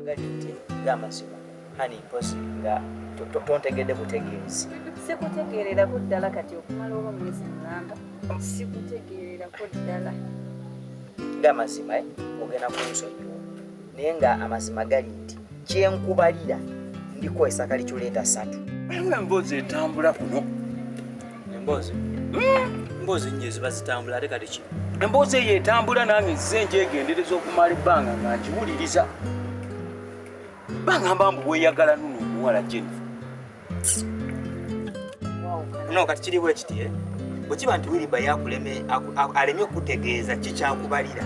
gali nti ng'amazima hani mpozi nga tontegedde butegeezi. Sikutegeererako ddala kati okumala omwezi mulamba sikutegeererako ddala. Ng'amazima ogenda kunsonyiwa naye nga amazima gali nti kyenkubalira ndikozesa kali kyuleeta 3. Emboozi etambula kuno. Emboozi nnyo ziba zitambula ate kati ki? Emboozi eyo etambula nange nze njegendereza okumala ebbanga nga ngiwuliriza. Bangamba mbu weeyagala nno omuwala Jennifer. No kati kiri bwe kiti bwe kiba nti Wiliba yakuleme alemye okutegeeza kikyakubalira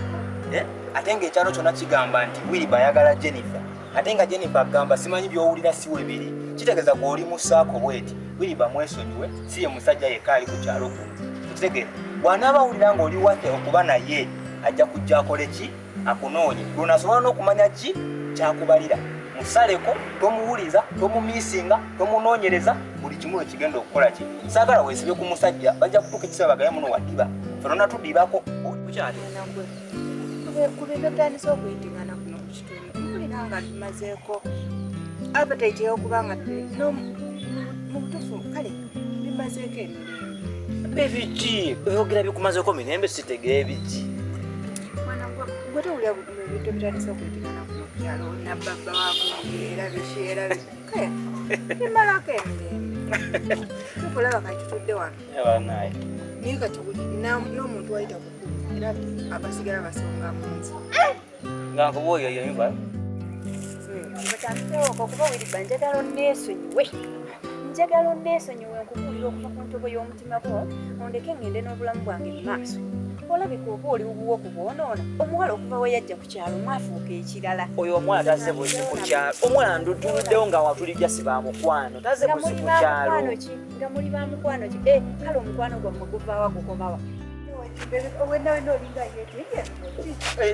ate ng'ekyalo kyonna kigamba nti Wiliba ayagala Jennifer ate nga Jennifer agamba simanyi by'owulira si we biri kitegeeza gw'oli mu ssaako bweti Wiliba mwesonyiwe si ye musajja yekka ali ku kyalo kuno kitegeeza bw'anaaba awulira ng'oli wate okuba naye ajja kujja akole ki akunoonye lw'onaasobola n'okumanya ki kyakubalira musaleko tomuwuliza tomumiisinga tomunoonyereza buli kimu ekigenda okukola ki saagala weesibye ku musajja bajja kutuuka ekiseera bagaye muno waddiba fenona tudibako kukyali ku bintu tandisa okuyitingana kuno mu kitundu mpulira nga tumazeeko appetite y'okuba nga mu butuufu kale bimazeeko emirembe. Ebiki oyogera bikumazeeko mirembe sitegee biki gwe towulira bintu bitandisa okuyitingana kuno kukyalo olina babba wakuera bisheera kaya bimalako emirembe tukulaba kati tutudde wano naye kati n'omuntu wayita kukulu era abasigala basonga mu nsi nga nkuba oyo yeyimba mutanteoko kuba Wiliba njagala onneesonyiwe nkubuulira okuva ku ntobo y'omutima gwo ondeke ngende n'obulamu bwange mu maaso olabika oba oli wubuwo ku bwonoona omuwala okuva we yajja ku kyalo mwafuuka ekirala oyo omwana tazze buzi ku kyalo omwana ndutuluddewo nga watulijja si bamukwano tazze buzi ku kyalo nga muli bamukwano ki kale omukwano gwammwe guvaawa gukomawa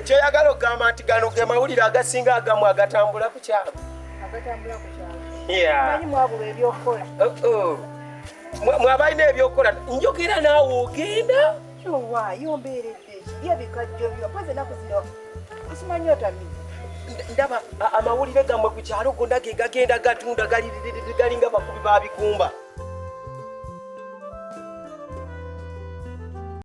kyoyagala okugamba nti gano ge mawulire agasinga agamu agatambula ku kyalo mwabalina ebyokukola njogera naawe ogenda yombeeredde byebikajjo byopoze enaku zino osimanyi otamizi ndaba amawulire gammwe ku kyalo gonna ge gagenda gatunda galinga bakubi babigumba